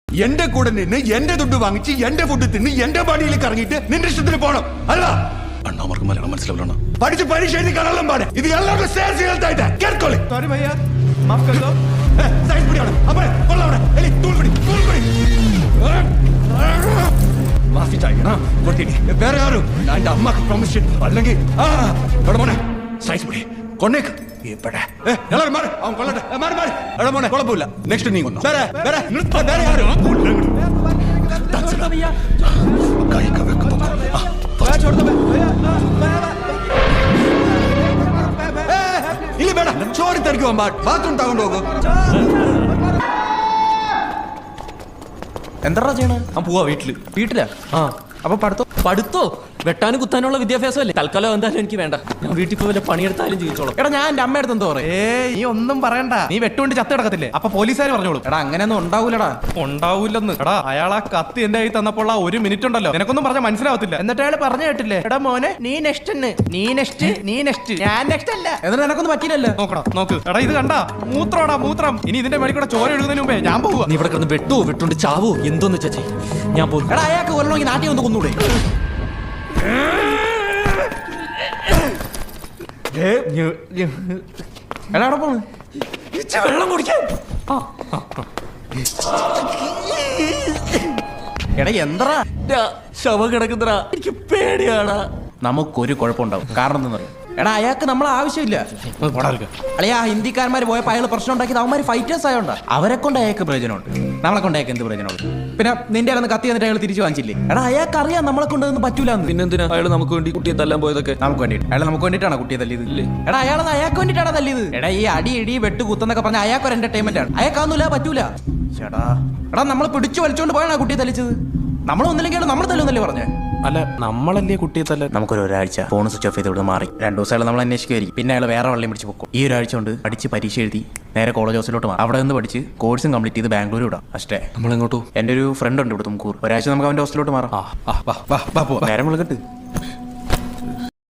എന്റെ കൂടെ നിന്ന് എന്റെ ദുഡ് വാങ്ങിച്ച് എന്റെ ഫുഡ് തിന്ന് എന്റെ പണിയിലേക്ക് ഇറങ്ങിയിട്ട് നിന്റെ ഇഷ്ടത്തിന് പോണം അല്ല അണ്ണാമാർക്ക് മലയാളം മനസ്സിലാവില്ല പഠിച്ച് പരീക്ഷ എഴുതി കാണാൻ പാടെ ഇത് എല്ലാവർക്കും സേർസ് ചെയ്തായിട്ട് കേൾക്കോളി सॉरी भैया माफ कर दो സൈഡ് പിടിയാണ് അപ്പഴേ കൊള്ളവിടെ എലി തൂൾപിടി മാഫി ചായക്കണം വേറെ ആരും എന്റെ അമ്മക്ക് പ്രൊമിഷൻ അല്ലെങ്കിൽ എവിടെ മോനെ സൈസ് പിടി കൊണ്ടേക്ക് ഇവിടെ എല്ലാവരും മാറി അവൻ കൊള്ളട്ടെ മാറി മാറി എവിടെ മോനെ കുഴപ്പമില്ല നെക്സ്റ്റ് നീ കൊന്നു വേറെ വേറെ വേറെ ആരും കൈക്ക് വെക്കുന്നു छोड़ दो भैया ഇല്ല വേണ്ട ചോറി തിരക്കുവാൻ ബാത്റൂം തകൊണ്ട് പോകും എന്താ ചെയ്യണേ ആ പോവാ വീട്ടിലാ ആ അപ്പൊ പഠിത്തോ വെട്ടാനും കുത്താനുള്ള വിദ്യാഭ്യാസം അല്ലേ തൽക്കാലം എന്തായാലും എനിക്ക് വേണ്ട ഞാൻ വീട്ടിൽ പോയി വല്ല പണിയെടുത്താലും ജീവിച്ചോളാം. എടാ ഞാൻ എന്റെ അമ്മയുടെ എന്താ പറയാ നീ ഒന്നും പറയണ്ട നീ വെട്ടുകൊണ്ട് ചത്ത കിടക്കത്തില്ലേ അപ്പൊ പോലീസുകാർ പറഞ്ഞോളൂ എടാ അങ്ങനെയൊന്നും ഉണ്ടാവൂലടാ ഉണ്ടാവൂലെന്ന് എടാ അയാൾ ആ കത്തി എന്റെ കയ്യിൽ തന്നപ്പോൾ ആ ഒരു മിനിറ്റ് ഉണ്ടല്ലോ നിനക്കൊന്നും പറഞ്ഞാൽ മനസ്സിലാവത്തില്ല എന്നിട്ട് അയാൾ പറഞ്ഞു കേട്ടില്ലേ എടാ മോനെ നീ നെക്സ്റ്റ് ഞാൻ നെക്സ്റ്റ് അല്ല എന്നിട്ട് നിനക്കൊന്നും പറ്റില്ലല്ലോ നോക്ക് എടാ ഇത് കണ്ടാ മൂത്രം ഇനി ഇതിന്റെ മേളിൽ കൂടെ ചോര എഴുതുന്നതിന് മുമ്പേ ഞാൻ പോവുക നീ ഇവിടെ കിടന്ന് വെട്ടുകൊണ്ട് ചാവോ എന്തോന്ന് വെച്ചാ ഞാൻ പോകും. എടാ അയാൾക്ക് കൊല്ലണമെങ്കിൽ നാട്ടിൽ ഒന്ന് കൊന്നൂടെ എടാ അവിടെ പോണ് വെള്ളം കുടിക്കാൻ എടാ എന്തറാ ശവ കിടക്കുന്നടാ എനിക്ക് പേടിയാടാ. നമുക്കൊരു കുഴപ്പമുണ്ടാവും കാരണം എന്താ പറയാ എടാ അയാൾക്ക് നമ്മളെ ആവശ്യമില്ല അളിയാ ഹിന്ദിക്കാരന്മാർ പോയപ്പോ അയാൾ പ്രശ്നം ഉണ്ടാക്കിയത് അവന്മാർ ഫൈറ്റേഴ്സ് ആയോണ്ടാ അവരെ കൊണ്ട് അയാൾക്ക് പ്രയോജനമുണ്ട് നമ്മളെ കൊണ്ട് അയാൾക്ക് എന്ത് പ്രയോജനമുണ്ട് പിന്നെ നിന്റെ അന്ന് കത്തി എന്നിട്ട് അയാൾ തിരിച്ചു വാങ്ങിച്ചില്ലേ എടാ അയാൾക്ക് അറിയാം നമ്മളെ കൊണ്ട് ഒന്നും പറ്റൂല പിന്നെന്തിനാ അയാൾ നമുക്ക് വേണ്ടി കുട്ടിയെ തല്ലാൻ പോയതൊക്കെ നമുക്ക് വേണ്ടിട്ട് അയാൾ നമുക്ക് വേണ്ടിയിട്ടാണ് കുട്ടിയെ തല്ലിയത് എടാ അയാളത് അയാൾക്ക് വേണ്ടിയിട്ടാണ് തല്ലിയത് എടാ ഈ അടി ഇടി വെട്ട് കുത്തെന്നൊക്കെ പറഞ്ഞാൽ അയാൾക്ക് ഒരു എന്റർടൈൻമെന്റ് ആണ് അയാൾക്കാന്നില്ല പറ്റൂല എടാ നമ്മൾ പിടിച്ചു വലിച്ചോണ്ട് പോയാണ് കുട്ടിയെ തല്ലിച്ചത് നമ്മൾ ഒന്നില്ലെങ്കിൽ നമ്മൾ തല്ലുന്നല്ലേ പറഞ്ഞേ അല്ല നമ്മളല്ലേ കുട്ടിയെ തല്ല നമുക്കൊരു ഒരാഴ്ച ഫോൺ സ്വിച്ച് ഓഫ് ചെയ്ത് ഇവിടെ മാറി 2 ദിവസം നമ്മൾ അന്വേഷിക്കുമായിരിക്കും പിന്നെ അയാൾ വേറെ വള്ളിയും പിടിച്ച് പൊക്കും ഈ ഒരാഴ്ച കൊണ്ട് പഠിച്ച് പരീക്ഷ എഴുതി നേരെ കോളേജ് ഹോസ്റ്റലിലോട്ട് മാറി അവിടെ നിന്ന് പഠിച്ച് കോഴ്സും കംപ്ലീറ്റ് ചെയ്ത് ബാംഗ്ലൂർ വിടാം അಷ್ಟേ നമ്മളെങ്ങോട്ടു എൻ്റെ ഒരു ഫ്രണ്ട് ഉണ്ട് ഇവിടെ തുമക്കൂർ ഒരാഴ്ച നമുക്ക് അവൻ്റെ ഹോസ്റ്റലിലോട്ട് മാറാം നേരം വിളിക്കട്ട്